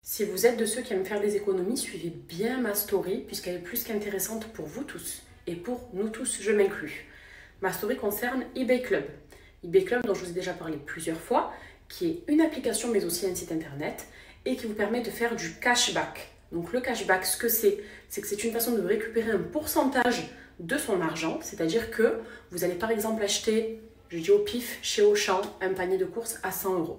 Si vous êtes de ceux qui aiment faire des économies, suivez bien ma story puisqu'elle est plus qu'intéressante pour vous tous et pour nous tous, je m'inclus. Ma story concerne eBay Club. eBay Club dont je vous ai déjà parlé plusieurs fois, qui est une application mais aussi un site internet et qui vous permet de faire du cashback. Donc le cashback, ce que c'est que c'est une façon de récupérer un pourcentage de son argent, c'est-à-dire que vous allez par exemple acheter, je dis au pif, chez Auchan, un panier de courses à 100 €.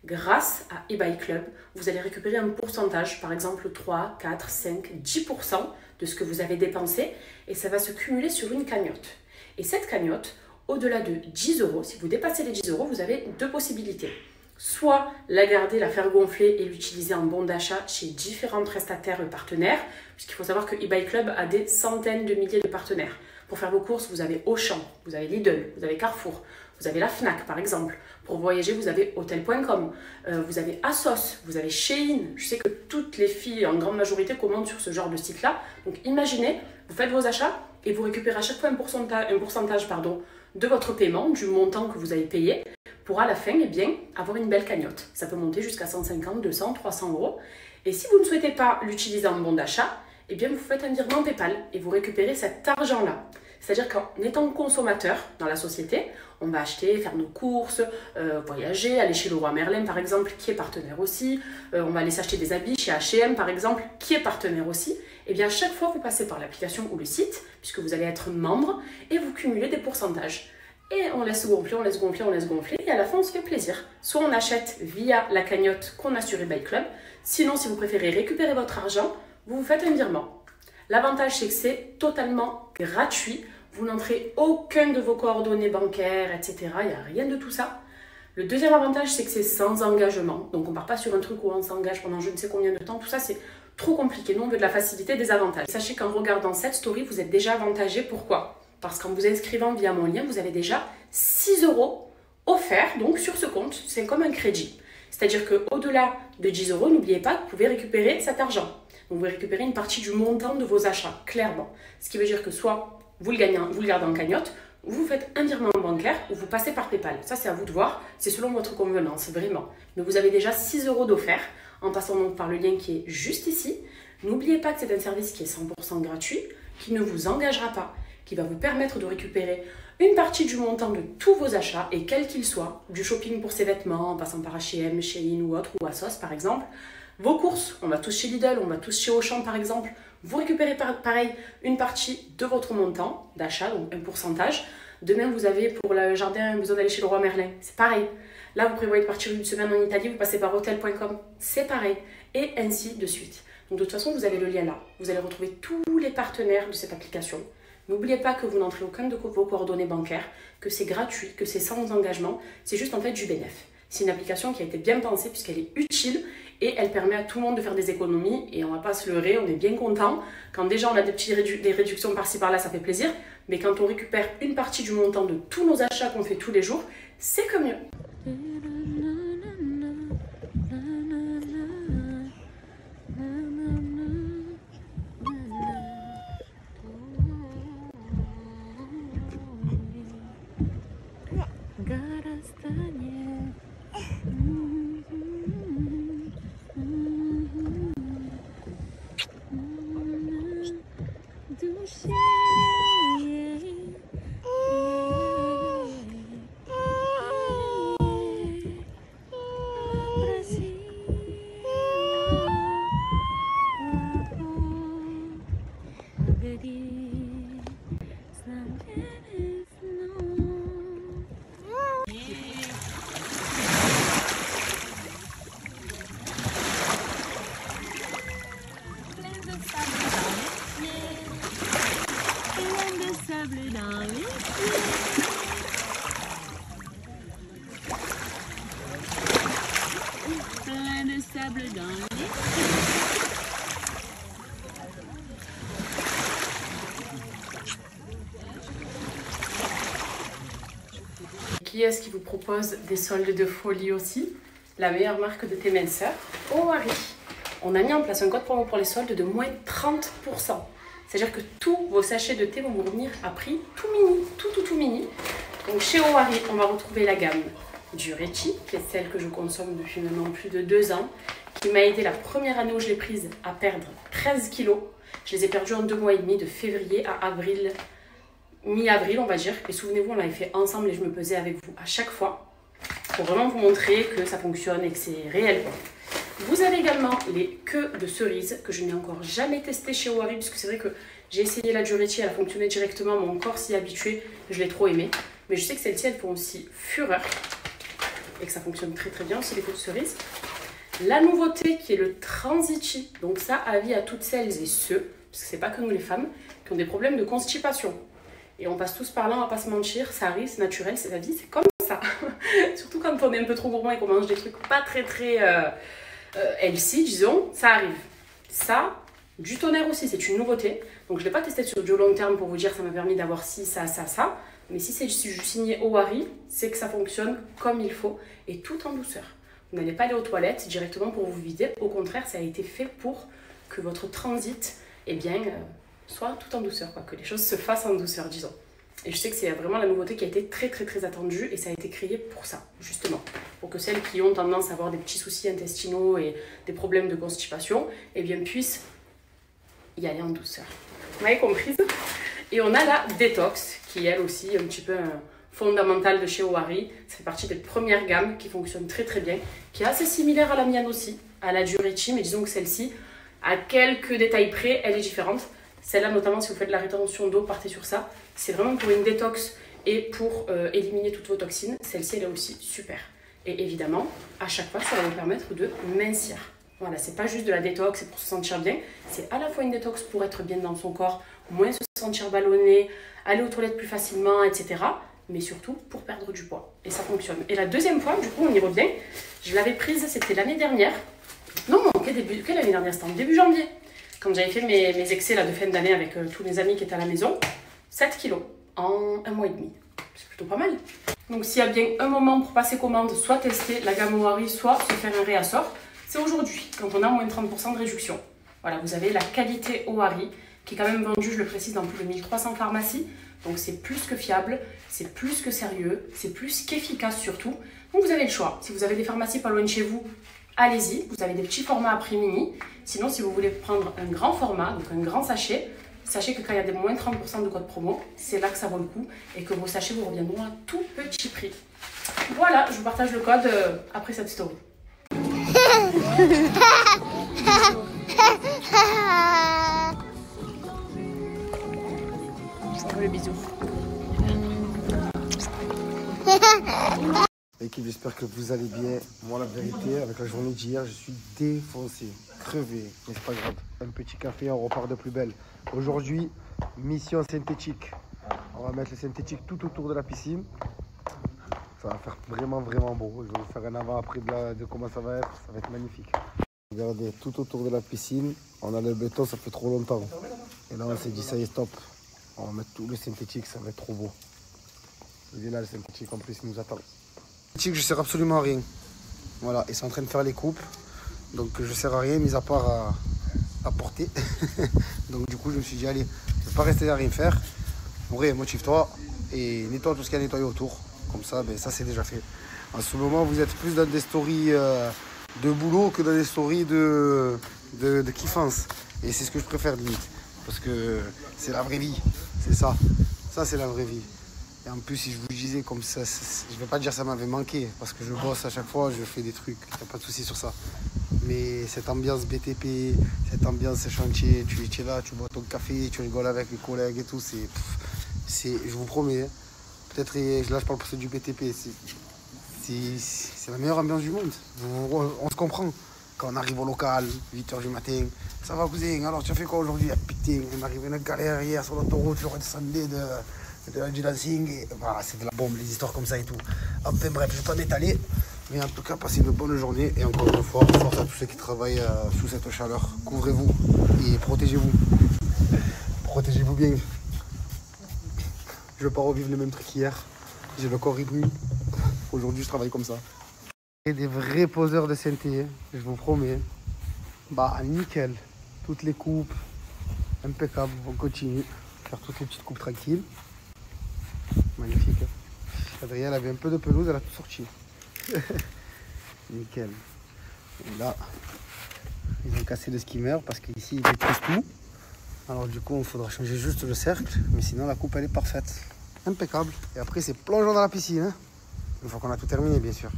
Grâce à eBay Club, vous allez récupérer un pourcentage, par exemple 3, 4, 5, 10% de ce que vous avez dépensé et ça va se cumuler sur une cagnotte. Et cette cagnotte, au-delà de 10 €, si vous dépassez les 10 €, vous avez deux possibilités. Soit la garder, la faire gonfler et l'utiliser en bon d'achat chez différents prestataires et partenaires, puisqu'il faut savoir que eBay Club a des centaines de milliers de partenaires. Pour faire vos courses, vous avez Auchan, vous avez Lidl, vous avez Carrefour, vous avez la Fnac par exemple. Pour voyager, vous avez Hotel.com, vous avez ASOS, vous avez Shein. Je sais que toutes les filles, en grande majorité, commandent sur ce genre de site-là. Donc imaginez, vous faites vos achats et vous récupérez à chaque fois un pourcentage de votre paiement, du montant que vous avez payé, pour à la fin avoir une belle cagnotte. Ça peut monter jusqu'à 150, 200, 300 €. Et si vous ne souhaitez pas l'utiliser en bon d'achat, vous faites un virement PayPal et vous récupérez cet argent-là. C'est-à-dire qu'en étant consommateur dans la société, on va acheter, faire nos courses, voyager, aller chez Leroy Merlin par exemple, qui est partenaire aussi. On va aller s'acheter des habits chez H&M par exemple, qui est partenaire aussi. Et bien à chaque fois, vous passez par l'application ou le site, puisque vous allez être membre, et vous cumulez des pourcentages. Et on laisse gonfler, on laisse gonfler, on laisse gonfler, et à la fin, on se fait plaisir. Soit on achète via la cagnotte qu'on a sur eBay Club, sinon si vous préférez récupérer votre argent, vous vous faites un virement. L'avantage, c'est que c'est totalement gratuit. Vous n'entrez aucun de vos coordonnées bancaires, etc. Il n'y a rien de tout ça. Le deuxième avantage, c'est que c'est sans engagement. Donc, on ne part pas sur un truc où on s'engage pendant je ne sais combien de temps. Tout ça, c'est trop compliqué. Nous, on veut de la facilité, des avantages. Sachez qu'en regardant cette story, vous êtes déjà avantagé. Pourquoi? Parce qu'en vous inscrivant via mon lien, vous avez déjà 6 € offerts donc, sur ce compte. C'est comme un crédit. C'est-à-dire qu'au-delà de 10 €, n'oubliez pas que vous pouvez récupérer cet argent. Donc, vous récupérez une partie du montant de vos achats, clairement. Ce qui veut dire que soit vous le gardez en cagnotte, vous faites un virement bancaire ou vous passez par PayPal. Ça, c'est à vous de voir. C'est selon votre convenance, vraiment. Mais vous avez déjà 6 € d'offert en passant donc par le lien qui est juste ici. N'oubliez pas que c'est un service qui est 100% gratuit, qui ne vous engagera pas, qui va vous permettre de récupérer une partie du montant de tous vos achats, et quels qu'ils soient, du shopping pour ses vêtements, en passant par H&M, Shein ou autre, ou ASOS par exemple. Vos courses, on va tous chez Lidl, on va tous chez Auchan par exemple. Vous récupérez pareil une partie de votre montant d'achat, donc un pourcentage. Demain, vous avez pour le jardin besoin d'aller chez Leroy Merlin, c'est pareil. Là, vous prévoyez de partir une semaine en Italie, vous passez par Hotel.com, c'est pareil. Et ainsi de suite. Donc de toute façon, vous avez le lien là. Vous allez retrouver tous les partenaires de cette application. N'oubliez pas que vous n'entrez aucun de vos coordonnées bancaires, que c'est gratuit, que c'est sans engagement. C'est juste en fait du bénéfice. C'est une application qui a été bien pensée puisqu'elle est utile et elle permet à tout le monde de faire des économies et on ne va pas se leurrer, on est bien content. Quand déjà on a des réductions par-ci par-là, ça fait plaisir. Mais quand on récupère une partie du montant de tous nos achats qu'on fait tous les jours, c'est que mieux. Qui est-ce qui vous propose des soldes de folie aussi? La meilleure marque de thé minceur, Ohari. On a mis en place un code promo pour les soldes de moins 30%. C'est-à-dire que tous vos sachets de thé vont vous revenir à prix tout mini, tout mini. Donc chez Ohari, on va retrouver la gamme du Rechi, qui est celle que je consomme depuis maintenant plus de 2 ans, qui m'a aidé la première année où je l'ai prise à perdre 13 kilos. Je les ai perdus en 2 mois et demi, de février à avril, mi-avril on va dire. Et souvenez-vous, on l'avait fait ensemble et je me pesais avec vous à chaque fois pour vraiment vous montrer que ça fonctionne et que c'est réel. Vous avez également les queues de cerises que je n'ai encore jamais testé chez Owari, puisque c'est vrai que j'ai essayé la Duretti, elle a fonctionné directement, mon corps s'y est habitué, je l'ai trop aimé. Mais je sais que celles-ci, elles font aussi fureur et que ça fonctionne très très bien aussi les queues de cerises. La nouveauté qui est le Transiti, donc ça, avis à toutes celles et ceux, parce que c'est pas que nous les femmes, qui ont des problèmes de constipation. Et on passe tous par là, on va pas se mentir, ça arrive, c'est naturel, c'est la vie, c'est comme ça. Surtout quand on est un peu trop gourmand et qu'on mange des trucs pas très healthy, disons, ça arrive. Ça, du tonnerre aussi, c'est une nouveauté. Donc je ne l'ai pas testé sur du long terme pour vous dire ça m'a permis d'avoir ci, ça, ça, ça. Mais si c'est signé Owari, c'est que ça fonctionne comme il faut et tout en douceur. Vous n'allez pas aller aux toilettes directement pour vous vider. Au contraire, ça a été fait pour que votre transit soit tout en douceur, quoi, que les choses se fassent en douceur, disons. Et je sais que c'est vraiment la nouveauté qui a été très très très attendue et ça a été créé pour ça, justement. Pour que celles qui ont tendance à avoir des petits soucis intestinaux et des problèmes de constipation, puissent y aller en douceur. Vous m'avez comprise? Et on a la Détox, qui est elle aussi un petit peu fondamentale de chez Owari. Ça fait partie des premières gammes qui fonctionnent très très bien, qui est assez similaire à la mienne aussi, à la Duretti, mais disons que celle-ci, à quelques détails près, elle est différente. Celle-là, notamment, si vous faites de la rétention d'eau, partez sur ça. C'est vraiment pour une détox et pour éliminer toutes vos toxines. Celle-ci, elle est aussi super. Et évidemment, à chaque fois, ça va vous permettre de mincir. Voilà, c'est pas juste de la détox, c'est pour se sentir bien. C'est à la fois une détox pour être bien dans son corps, moins se sentir ballonné, aller aux toilettes plus facilement, etc. Mais surtout pour perdre du poids. Et ça fonctionne. Et la deuxième fois, du coup, on y revient. Je l'avais prise, c'était l'année dernière. Non, quelle année dernière? C'était en début janvier. Quand j'avais fait mes excès là, de fin d'année avec tous mes amis qui étaient à la maison. 7 kilos en 1 mois et demi. C'est plutôt pas mal. Donc s'il y a bien un moment pour passer commande, soit tester la gamme Owari, soit se faire un réassort, c'est aujourd'hui, quand on a moins de 30% de réduction. Voilà, vous avez la qualité Owari, qui est quand même vendue, je le précise, dans plus de 1300 pharmacies. Donc c'est plus que fiable, c'est plus que sérieux, c'est plus qu'efficace surtout. Donc vous avez le choix. Si vous avez des pharmacies pas loin de chez vous, allez-y. Vous avez des petits formats à prix mini. Sinon, si vous voulez prendre un grand format, donc un grand sachet, sachez que quand il y a des moins de 30% de code promo, c'est là que ça vaut le coup et que vos sachets vous reviendront à tout petit prix. Voilà, je vous partage le code après cette story. Le bisou. Équipe, j'espère que vous allez bien. Moi, la vérité, avec la journée d'hier, je suis défoncé, crevé. Mais c'est pas grave. Un petit café, on repart de plus belle. Aujourd'hui, mission synthétique. On va mettre le synthétique tout autour de la piscine. Ça va faire vraiment beau. Je vais vous faire un avant-après de comment ça va être. Ça va être magnifique. Regardez, tout autour de la piscine, on a le béton, ça fait trop longtemps. Et là, on s'est dit, ça y est, stop. On va mettre tout le synthétique, ça va être trop beau. Il est là, le synthétique, en plus, il nous attend. Le synthétique, je ne sers absolument à rien. Voilà, ils sont en train de faire les coupes. Donc, je ne sers à rien, mis à part à porter. Donc, du coup, je me suis dit, allez, je ne vais pas rester à rien faire. En vrai, motive-toi et nettoie tout ce qu'il y a à nettoyer autour. Comme ça, ça, c'est déjà fait. En ce moment, vous êtes plus dans des stories de boulot que dans des stories de kiffance. Et c'est ce que je préfère, limite. Parce que c'est la vraie vie, c'est ça. Ça, c'est la vraie vie. Et en plus, si je vous disais comme ça, je ne vais pas dire que ça m'avait manqué, parce que je bosse à chaque fois, je fais des trucs, il n'y a pas de souci sur ça. Mais cette ambiance BTP, cette ambiance chantier, tu es là, tu bois ton café, tu rigoles avec les collègues et tout, je vous promets, peut-être, là je parle pour ceux du BTP, c'est la meilleure ambiance du monde. On se comprend. Quand on arrive au local, 8h du matin, ça va cousin, alors tu as fait quoi aujourd'hui? Ah, putain, on arrive une galère hier sur l'autoroute, je redescendais du dancing, et voilà, c'est de la bombe, les histoires comme ça et tout. Enfin bref, je ne vais pas m'étaler, mais en tout cas, passez une bonne journée, et encore une fois, force à tous ceux qui travaillent sous cette chaleur. Couvrez-vous et protégez-vous. Protégez-vous bien. Je ne veux pas revivre les mêmes trucs hier, j'ai le corps rythmique. Aujourd'hui, je travaille comme ça. Et des vrais poseurs de synthé, je vous promets. Nickel. Toutes les coupes, impeccable. On continue. Faire toutes les petites coupes tranquilles. Magnifique. Adrien, elle avait un peu de pelouse, elle a tout sorti. Nickel. Et là, Ils ont cassé le skimmer parce qu'ici, il détruit tout. Alors du coup, il faudra changer juste le cercle. Mais sinon, la coupe, elle est parfaite. Impeccable. Et après, c'est plongeon dans la piscine. Hein. Une fois qu'on a tout terminé, bien sûr.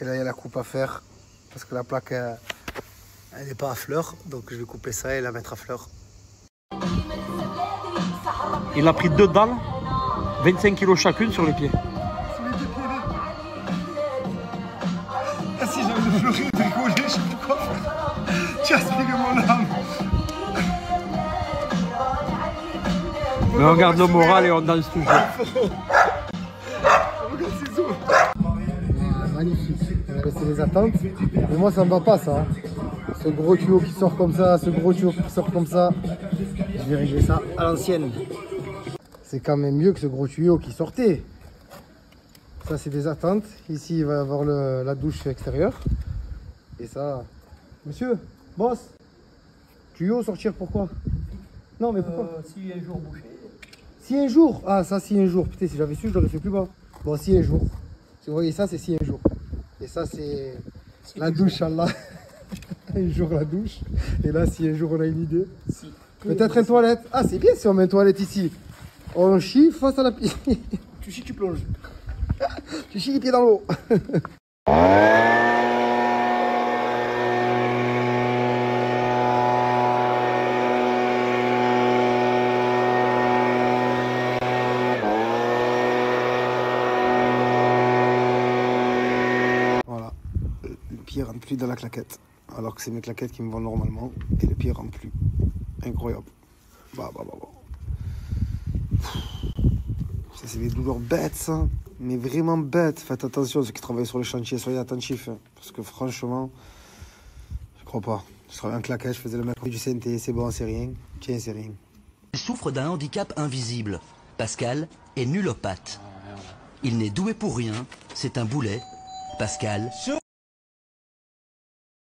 Et là, il y a la coupe à faire. Parce que la plaque, elle n'est pas à fleur. Donc je vais couper ça et la mettre à fleur. Il a pris 2 dalles, 25 kg chacune sur les pieds. Ah si, j'ai envie de pleurer, de rigoler, je sais plus quoi faire. Tu as aspiré mon âme. Mais on garde le moral et on danse toujours. Magnifique. C'est les attentes. Mais moi, ça me va pas, ça. Ce gros tuyau qui sort comme ça, ce gros tuyau qui sort comme ça. Je vais régler ça à l'ancienne. C'est quand même mieux que ce gros tuyau qui sortait. Ça, c'est des attentes. Ici, il va y avoir la douche extérieure. Et ça... Monsieur, boss, tuyau sortir pourquoi? Non, mais pourquoi? Si un jour bouché. Si un jour. Ah, ça, si un jour. Putain, si j'avais su, je l'aurais fait plus bas. Bon, si un jour. Si vous voyez ça, c'est si un jour. Et ça, c'est la douche, Allah. Un jour, la douche. Et là, si un jour, on a une idée. Si. Peut-être une toilette. Ah, c'est bien si on met une toilette ici. On chie face à la piscine. Tu chies, tu plonges. Tu chies les pieds dans l'eau. Voilà. Le pied rentre plus dans la claquette. Alors que c'est mes claquettes qui me vont normalement. Et le pied rentre plus. Incroyable. Bah. Ça, c'est des douleurs bêtes, ça. Mais vraiment bêtes. Faites attention, ceux qui travaillent sur le chantier, soyez attentifs. Parce que franchement, je crois pas. Je travaillais en claquette, je faisais le mec du CNT, c'est bon, c'est rien. Tiens, c'est rien. Il souffre d'un handicap invisible. Pascal est nulopathe. Il n'est doué pour rien, c'est un boulet. Pascal